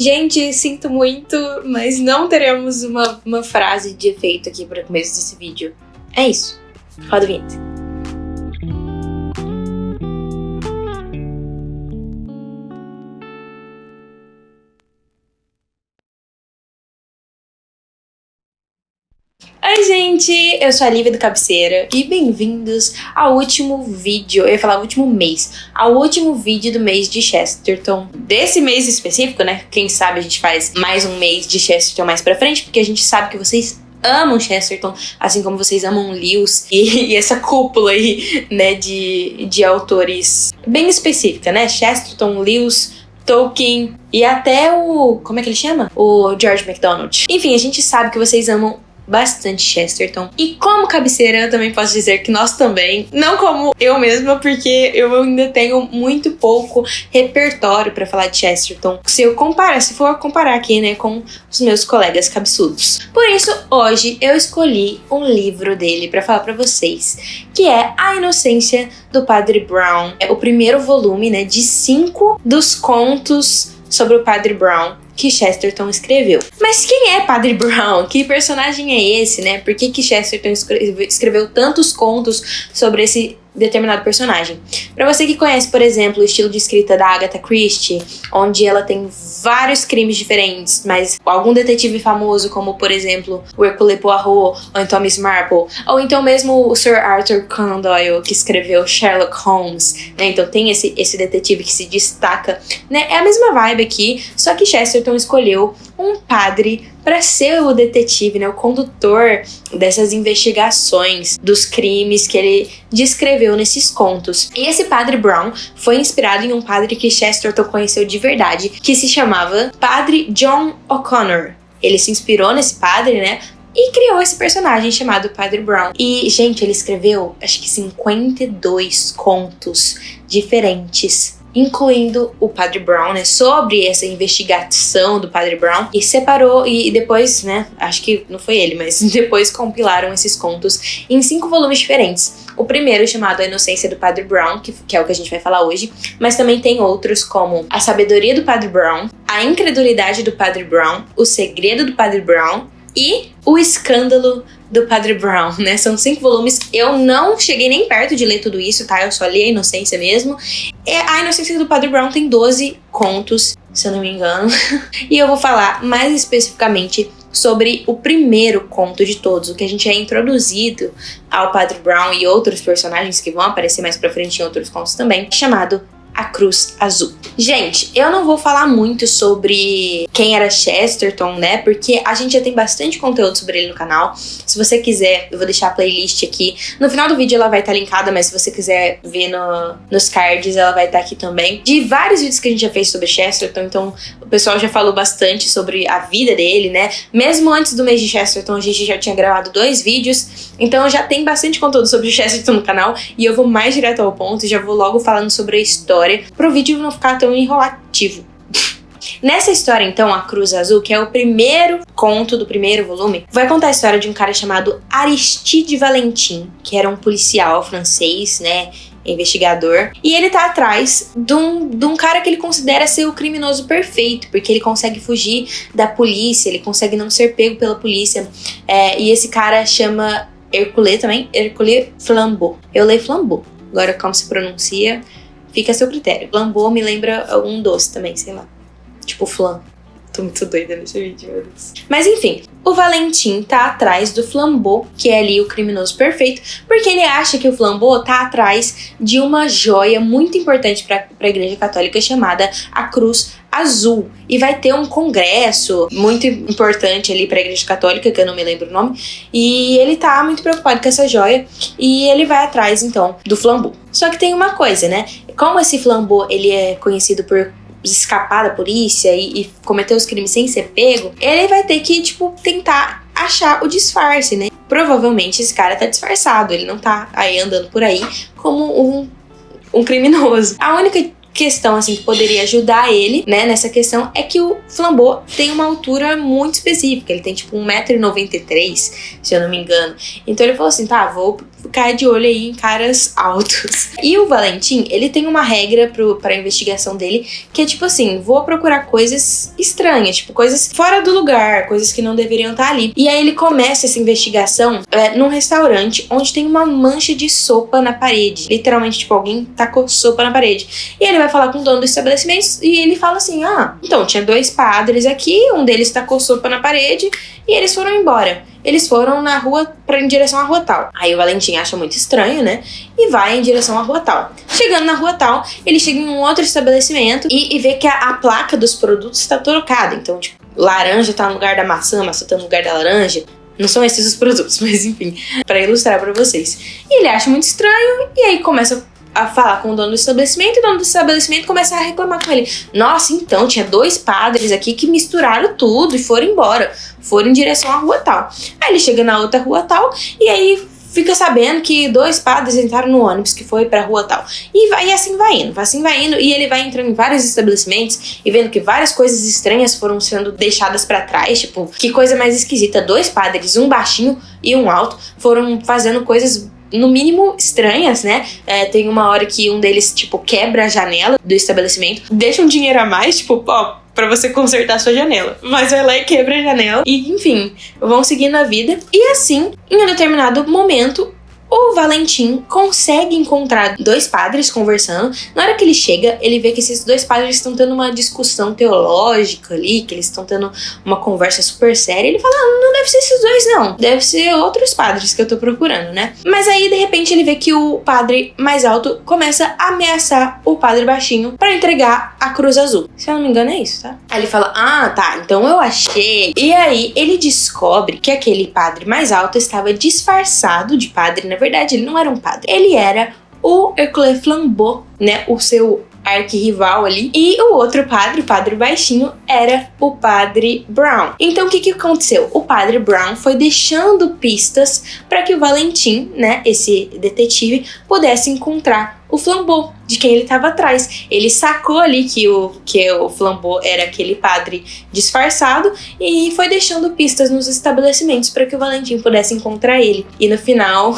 Gente, sinto muito, mas não teremos uma frase de efeito aqui para o começo desse vídeo. É isso. Roda a vinheta. Oi, gente! Eu sou a Lívia do Cabeceira e bem-vindos ao último vídeo, eu ia falar o último mês, ao último vídeo do mês de Chesterton. Desse mês específico, né? Quem sabe a gente faz mais um mês de Chesterton mais pra frente, porque a gente sabe que vocês amam Chesterton, assim como vocês amam Lewis e essa cúpula aí, né, de autores bem específica, né? Chesterton, Lewis, Tolkien e até o... como é que ele chama? O George MacDonald. Enfim, a gente sabe que vocês amam bastante Chesterton. E como cabeceira, eu também posso dizer que nós também, não como eu mesma, porque eu ainda tenho muito pouco repertório pra falar de Chesterton, se for comparar aqui, né, com os meus colegas cabeçudos. Por isso, hoje eu escolhi um livro dele pra falar pra vocês, que é A Inocência do Padre Brown. É o primeiro volume, né, de 5 dos contos sobre o Padre Brown que Chesterton escreveu. Mas quem é Padre Brown? Que personagem é esse, né? Por que Chesterton escreveu tantos contos sobre esse determinado personagem? Para você que conhece, por exemplo, o estilo de escrita da Agatha Christie, onde ela tem vários crimes diferentes, mas algum detetive famoso, como por exemplo o Hercule Poirot, ou então Miss Marple, ou então mesmo o Sir Arthur Conan Doyle, que escreveu Sherlock Holmes, né? Então tem esse detetive que se destaca, né? É a mesma vibe aqui, só que Chesterton escolheu um padre para ser o detetive, né, o condutor dessas investigações dos crimes que ele descreveu nesses contos. E esse Padre Brown foi inspirado em um padre que Chesterton conheceu de verdade, que se chamava Padre John O'Connor. Ele se inspirou nesse padre, né, e criou esse personagem chamado Padre Brown. E, gente, ele escreveu, acho que 52 contos diferentes, incluindo o Padre Brown, né, sobre essa investigação do Padre Brown, e separou, e depois, né, acho que não foi ele, mas depois compilaram esses contos em 5 volumes diferentes. O primeiro chamado A Inocência do Padre Brown, que é o que a gente vai falar hoje, mas também tem outros como A Sabedoria do Padre Brown, A Incredulidade do Padre Brown, O Segredo do Padre Brown e O Escândalo do Padre Brown, né? São 5 volumes. Eu não cheguei nem perto de ler tudo isso, tá? Eu só li A Inocência mesmo. E A Inocência do Padre Brown tem 12 contos, se eu não me engano. E eu vou falar mais especificamente sobre o primeiro conto de todos, o que a gente é introduzido ao Padre Brown e outros personagens que vão aparecer mais pra frente em outros contos também, chamado A Cruz Azul. Gente, eu não vou falar muito sobre quem era Chesterton, né? Porque a gente já tem bastante conteúdo sobre ele no canal. Se você quiser, eu vou deixar a playlist aqui. No final do vídeo ela vai estar linkada, mas se você quiser ver nos cards, ela vai estar aqui também. De vários vídeos que a gente já fez sobre Chesterton, então o pessoal já falou bastante sobre a vida dele, né? Mesmo antes do mês de Chesterton, a gente já tinha gravado 2 vídeos. Então já tem bastante conteúdo sobre Chesterton no canal. E eu vou mais direto ao ponto, já vou logo falando sobre a história, para o vídeo não ficar tão enrolativo. Nessa história, então, A Cruz Azul, que é o primeiro conto do primeiro volume, vai contar a história de um cara chamado Aristide Valentin, que era um policial francês, né, investigador, e ele tá atrás de um cara que ele considera ser o criminoso perfeito, porque ele consegue fugir da polícia, ele consegue não ser pego pela polícia, e esse cara chama Hercule também, Hercule Flambeau. Eu leio Flambeau, agora como se pronuncia fica a seu critério. Flambeau me lembra algum doce também, sei lá. Tipo flan. Tô muito doida nesse vídeo, meu Deus. Mas enfim, o Valentim tá atrás do Flambeau, que é ali o criminoso perfeito, porque ele acha que o Flambeau tá atrás de uma joia muito importante pra Igreja Católica chamada a Cruz Azul. E vai ter um congresso muito importante ali pra Igreja Católica, que eu não me lembro o nome, e ele tá muito preocupado com essa joia, e ele vai atrás, então, do Flambeau. Só que tem uma coisa, né? Como esse Flambeau, ele é conhecido por escapar da polícia e cometer os crimes sem ser pego, ele vai ter que, tipo, tentar achar o disfarce, né? Provavelmente esse cara tá disfarçado, ele não tá aí andando por aí como um criminoso. A única questão, assim, que poderia ajudar ele, né, nessa questão, é que o Flambeau tem uma altura muito específica, ele tem tipo 1,93 m, se eu não me engano. Então ele falou assim, tá, vou ficar de olho aí em caras altos. E o Valentim, ele tem uma regra pra investigação dele, que é tipo assim, vou procurar coisas estranhas, tipo coisas fora do lugar, coisas que não deveriam estar ali. E aí ele começa essa investigação num restaurante onde tem uma mancha de sopa na parede. Literalmente, tipo, alguém tacou sopa na parede. E ele vai falar com o dono do estabelecimento e ele fala assim, então, tinha 2 padres aqui, um deles tacou sopa na parede e eles foram embora. Eles foram na rua, em direção à rua tal. Aí o Valentim acha muito estranho, né? E vai em direção à rua tal. Chegando na rua tal, ele chega em um outro estabelecimento e vê que a placa dos produtos está trocada. Então, tipo, laranja tá no lugar da maçã, maçã tá no lugar da laranja. Não são esses os produtos, mas enfim, pra ilustrar pra vocês. E ele acha muito estranho e aí começa a falar com o dono do estabelecimento e o dono do estabelecimento começa a reclamar com ele. Nossa, então, tinha 2 padres aqui que misturaram tudo e foram embora. Foram em direção à rua tal. Aí ele chega na outra rua tal e aí fica sabendo que 2 padres entraram no ônibus que foi pra rua tal. E assim vai indo. E ele vai entrando em vários estabelecimentos e vendo que várias coisas estranhas foram sendo deixadas pra trás. Tipo, que coisa mais esquisita. 2 padres, um baixinho e um alto, foram fazendo coisas no mínimo estranhas, né? Tem uma hora que um deles, tipo, quebra a janela do estabelecimento, deixa um dinheiro a mais, tipo, pra você consertar a sua janela. Mas vai lá e quebra a janela. E, enfim, vão seguindo a vida. E assim, em um determinado momento, o Valentim consegue encontrar 2 padres conversando. Na hora que ele chega, ele vê que esses 2 padres estão tendo uma discussão teológica ali, que eles estão tendo uma conversa super séria. Ele fala, não deve ser esses 2 não, deve ser outros padres que eu tô procurando, né? Mas aí, de repente, ele vê que o padre mais alto começa a ameaçar o padre baixinho pra entregar a cruz azul. Se eu não me engano, é isso, tá? Aí ele fala, tá, então eu achei. E aí, ele descobre que aquele padre mais alto estava disfarçado de padre. Na verdade, ele não era um padre. Ele era o Hercule Flambeau, né? O seu arquirrival ali. E o outro padre, o padre baixinho, era o padre Brown. Então, o que aconteceu? O padre Brown foi deixando pistas para que o Valentim, né? Esse detetive, pudesse encontrar o Flambeau, de quem ele estava atrás. Ele sacou ali que o Flambeau era aquele padre disfarçado e foi deixando pistas nos estabelecimentos para que o Valentim pudesse encontrar ele. E no final,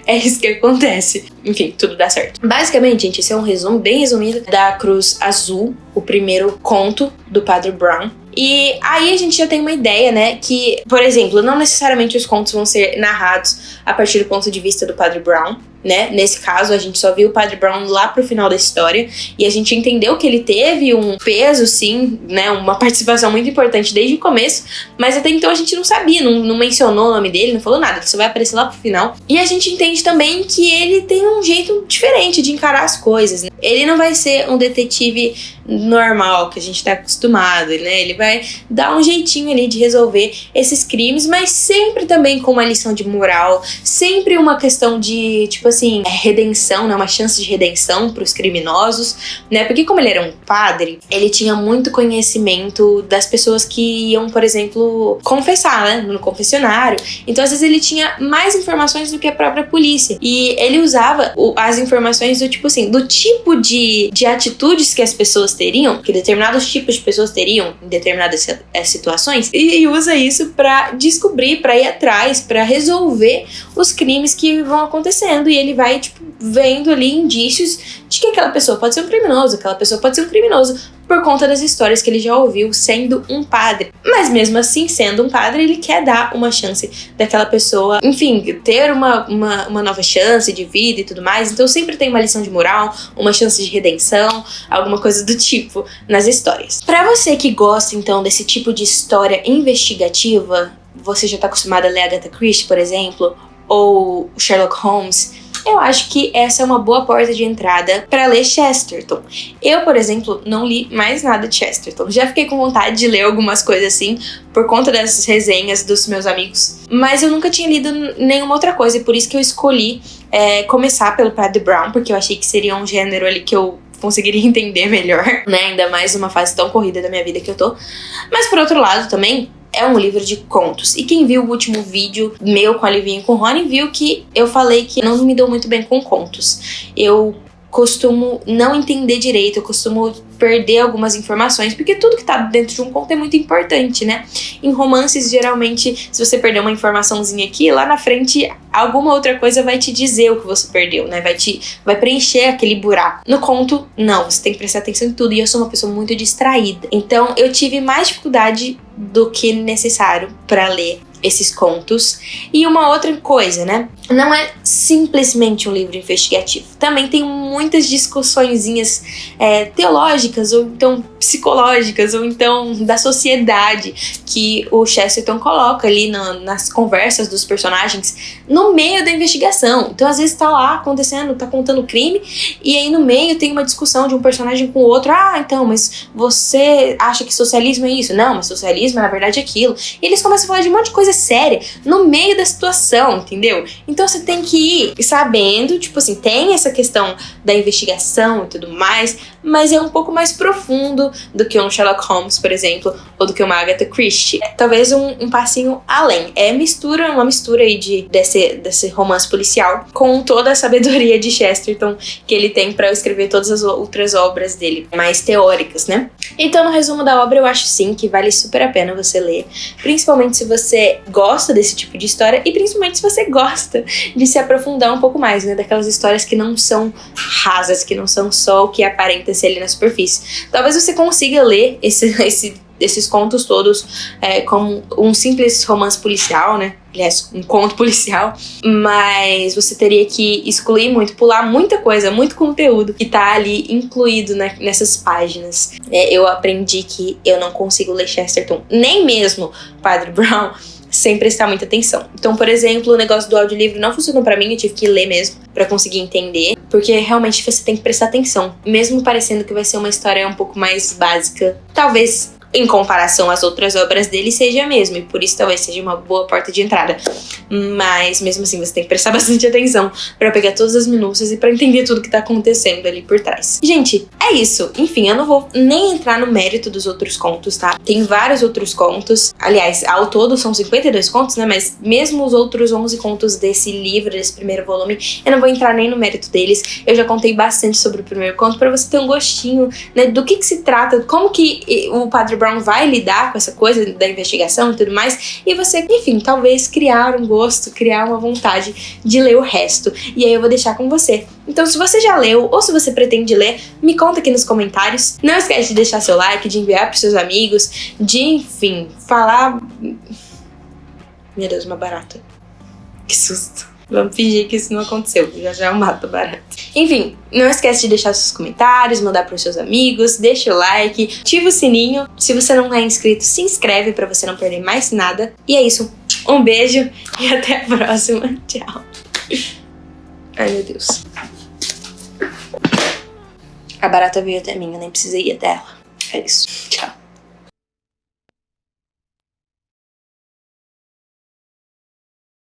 é isso que acontece. Enfim, tudo dá certo. Basicamente, gente, esse é um resumo bem resumido da Cruz Azul, o primeiro conto do padre Brown. E aí a gente já tem uma ideia, né, que, por exemplo, não necessariamente os contos vão ser narrados a partir do ponto de vista do padre Brown, né? Nesse caso, a gente só viu o padre Brown lá pro final da história e a gente entendeu que ele teve um peso, sim, né, uma participação muito importante desde o começo, mas até então a gente não sabia, não mencionou o nome dele, não falou nada, ele só vai aparecer lá pro final. E a gente entende também que ele tem um jeito diferente de encarar as coisas, né? Ele não vai ser um detetive normal que a gente tá acostumado, né? Ele vai dar um jeitinho ali de resolver esses crimes, mas sempre também com uma lição de moral, sempre uma questão de, tipo assim, redenção, né? Uma chance de redenção pros criminosos, né? Porque como ele era um padre, ele tinha muito conhecimento das pessoas que iam, por exemplo, confessar, né? No confessionário. Então, às vezes, ele tinha mais informações do que a própria polícia. E ele usava as informações do tipo assim, do tipo de atitudes que as pessoas teriam, que determinados tipos de pessoas teriam em determinadas situações, e usa isso pra descobrir, pra ir atrás, pra resolver os crimes que vão acontecendo. E ele vai, tipo, vendo ali indícios de que aquela pessoa pode ser um criminoso, aquela pessoa pode ser um criminoso por conta das histórias que ele já ouviu sendo um padre. Mas mesmo assim, sendo um padre, ele quer dar uma chance daquela pessoa, enfim, ter uma nova chance de vida e tudo mais. Então sempre tem uma lição de moral, uma chance de redenção, alguma coisa do tipo nas histórias. Pra você que gosta, então, desse tipo de história investigativa, você já tá acostumado a ler Agatha Christie, por exemplo, ou Sherlock Holmes, eu acho que essa é uma boa porta de entrada para ler Chesterton. Eu, por exemplo, não li mais nada de Chesterton. Já fiquei com vontade de ler algumas coisas assim, por conta dessas resenhas dos meus amigos. Mas eu nunca tinha lido nenhuma outra coisa, e por isso que eu escolhi começar pelo Padre Brown, porque eu achei que seria um gênero ali que eu conseguiria entender melhor, né? Ainda mais numa fase tão corrida da minha vida que eu tô. Mas por outro lado também, é um livro de contos. E quem viu o último vídeo meu com a Livinha e com o Rony viu que eu falei que não me dou muito bem com contos. Eu costumo não entender direito, eu costumo perder algumas informações, porque tudo que tá dentro de um conto é muito importante, né? Em romances, geralmente, se você perder uma informaçãozinha aqui, lá na frente, alguma outra coisa vai te dizer o que você perdeu, né? Vai preencher aquele buraco. No conto, não, você tem que prestar atenção em tudo, e eu sou uma pessoa muito distraída. Então, eu tive mais dificuldade do que necessário para ler esses contos. E uma outra coisa, né? Não é simplesmente um livro investigativo. Também tem muitas discussõezinhas teológicas, ou então psicológicas, ou então da sociedade, que o Chesterton coloca ali nas conversas dos personagens no meio da investigação. Então, às vezes, tá lá acontecendo, tá contando o crime, e aí no meio tem uma discussão de um personagem com o outro. Ah, então, mas você acha que socialismo é isso? Não, mas socialismo, na verdade, é aquilo. E eles começam a falar de um monte de coisa séria no meio da situação, entendeu? Então você tem que ir sabendo, tipo assim, tem essa questão da investigação e tudo mais, mas é um pouco mais profundo do que um Sherlock Holmes, por exemplo, ou do que uma Agatha Christie. Talvez um passinho além. É uma mistura aí desse romance policial com toda a sabedoria de Chesterton que ele tem pra escrever todas as outras obras dele, mais teóricas, né? Então, no resumo da obra, eu acho sim que vale super a pena você ler, principalmente se você gosta desse tipo de história e principalmente se você gosta de se aprofundar um pouco mais, né? Daquelas histórias que não são rasas, que não são só o que aparenta ser ali na superfície. Talvez você consiga ler esses contos todos como um simples romance policial, né? Aliás, um conto policial, mas você teria que excluir muito, pular muita coisa, muito conteúdo que tá ali incluído nessas páginas. Eu aprendi que eu não consigo ler Chesterton, nem mesmo Padre Brown, sem prestar muita atenção. Então, por exemplo, o negócio do audiolivro não funcionou pra mim, eu tive que ler mesmo pra conseguir entender, porque realmente você tem que prestar atenção, mesmo parecendo que vai ser uma história um pouco mais básica, talvez em comparação às outras obras dele seja a mesma, e por isso talvez seja uma boa porta de entrada. Mas mesmo assim você tem que prestar bastante atenção pra pegar todas as minúcias e pra entender tudo que tá acontecendo ali por trás. Gente, é isso. Enfim, eu não vou nem entrar no mérito dos outros contos, tá? Tem vários outros contos. Aliás, ao todo são 52 contos, né? Mas mesmo os outros 11 contos desse livro, desse primeiro volume, eu não vou entrar nem no mérito deles. Eu já contei bastante sobre o primeiro conto pra você ter um gostinho, né, do que se trata, como que o Padre Brown vai lidar com essa coisa da investigação e tudo mais, e você, enfim, talvez criar um gosto, criar uma vontade de ler o resto. E aí eu vou deixar com você. Então, se você já leu ou se você pretende ler, me conta aqui nos comentários. Não esquece de deixar seu like, de enviar pros seus amigos, de, enfim, falar... Meu Deus, uma barata. Que susto. Vamos fingir que isso não aconteceu, já eu mato a barata. Enfim, não esquece de deixar seus comentários, mandar pros seus amigos, deixa o like, ativa o sininho. Se você não é inscrito, se inscreve pra você não perder mais nada. E é isso, um beijo e até a próxima. Tchau. Ai, meu Deus. A barata veio até mim, eu nem precisei ir até ela. É isso, tchau.